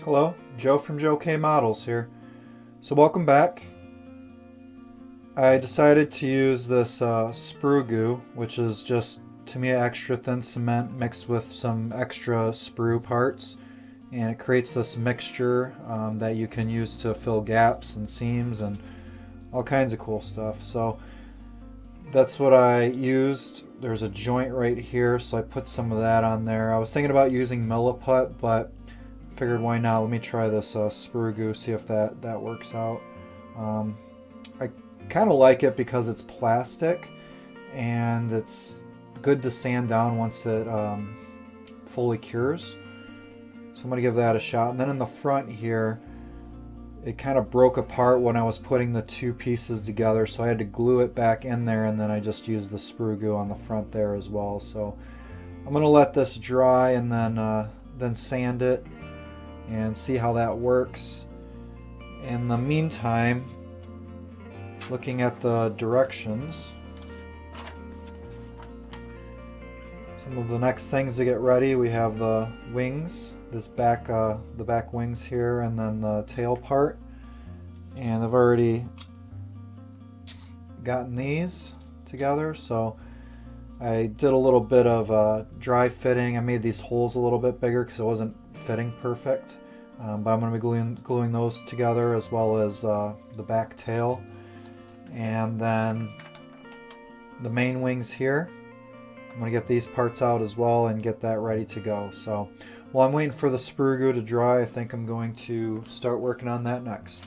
Hello, Joe from Joe K Models here. So welcome back. I decided to use this sprue goo, which is just to me extra thin cement mixed with some extra sprue parts, and it creates this mixture that you can use to fill gaps and seams and all kinds of cool stuff. So that's what I used. There's a joint right here, so I put some of that on there. I was thinking about using milliput, but figured why not? Let me try this sprue goo, see if that works out. I kind of like it because it's plastic and it's good to sand down once it fully cures. So I'm going to give that a shot. And then in the front here, it kind of broke apart when I was putting the two pieces together, so I had to glue it back in there, and then I just used the sprue goo on the front there as well. So I'm going to let this dry and then sand it and see how that works. In the meantime, looking at the directions, some of the next things to get ready, we have the wings, the back wings here, and then the tail part. And I've already gotten these together, so I did a little bit of dry fitting. I made these holes a little bit bigger because it wasn't fitting perfect, but I'm going to be gluing those together, as well as the back tail, and then the main wings here. I'm going to get these parts out as well and get that ready to go. So while I'm waiting for the sprue goo to dry, I think I'm going to start working on that next.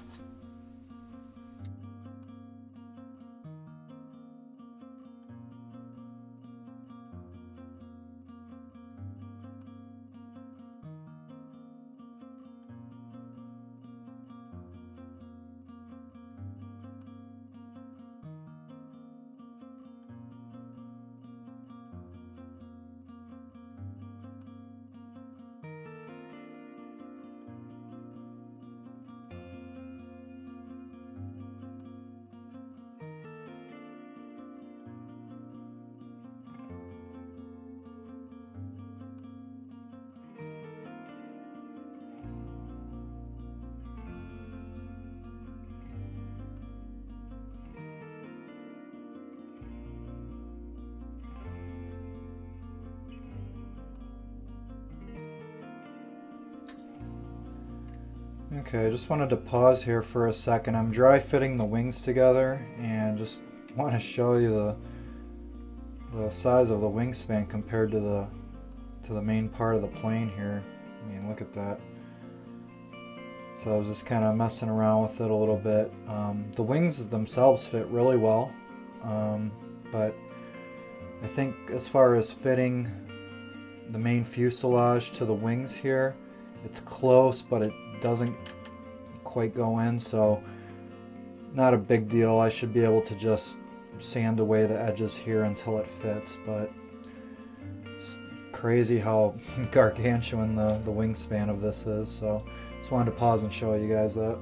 Okay, I just wanted to pause here for a second. I'm dry fitting the wings together and just want to show you the size of the wingspan compared to the main part of the plane here. I mean, look at that. So I was just kind of messing around with it a little bit. The wings themselves fit really well, but I think as far as fitting the main fuselage to the wings here, it's close, but it doesn't quite go in, so not a big deal. I should be able to just sand away the edges here until it fits, but it's crazy how gargantuan the wingspan of this is. So just wanted to pause and show you guys that.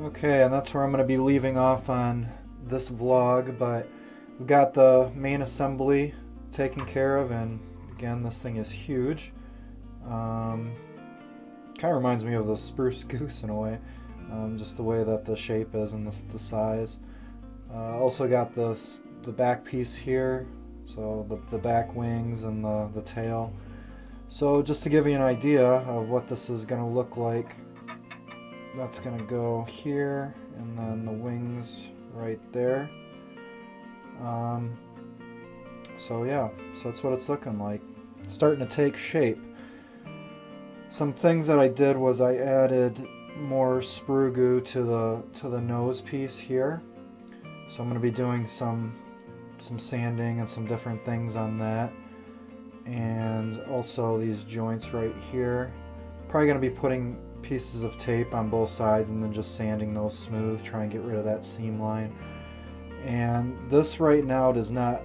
Okay, and that's where I'm going to be leaving off on this vlog, but we've got the main assembly taken care of, and again, this thing is huge. Kind of reminds me of the spruce goose in a way, just the way that the shape is and the size. Also got the back piece here, so the back wings and the tail. So just to give you an idea of what this is going to look like, that's going to go here, and then the wings right there. So yeah, so that's what it's looking like. It's starting to take shape. Some things that I did was I added more sprue goo to the nose piece here. So I'm going to be doing some sanding and some different things on that. And also these joints right here. Probably going to be putting pieces of tape on both sides and then just sanding those smooth, try and get rid of that seam line. And this right now does not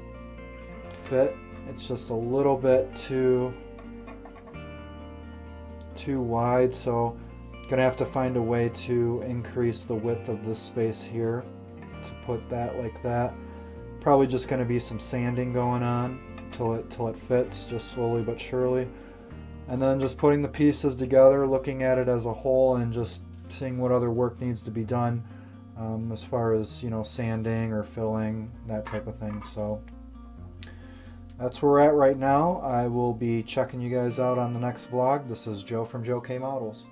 fit. It's just a little bit too wide, so gonna have to find a way to increase the width of this space here to put that like that. Probably just gonna be some sanding going on till it fits, just slowly but surely. And then just putting the pieces together, looking at it as a whole, and just seeing what other work needs to be done as far as, you know, sanding or filling, that type of thing. So that's where we're at right now. I will be checking you guys out on the next vlog. This is Joe from Joe K Models.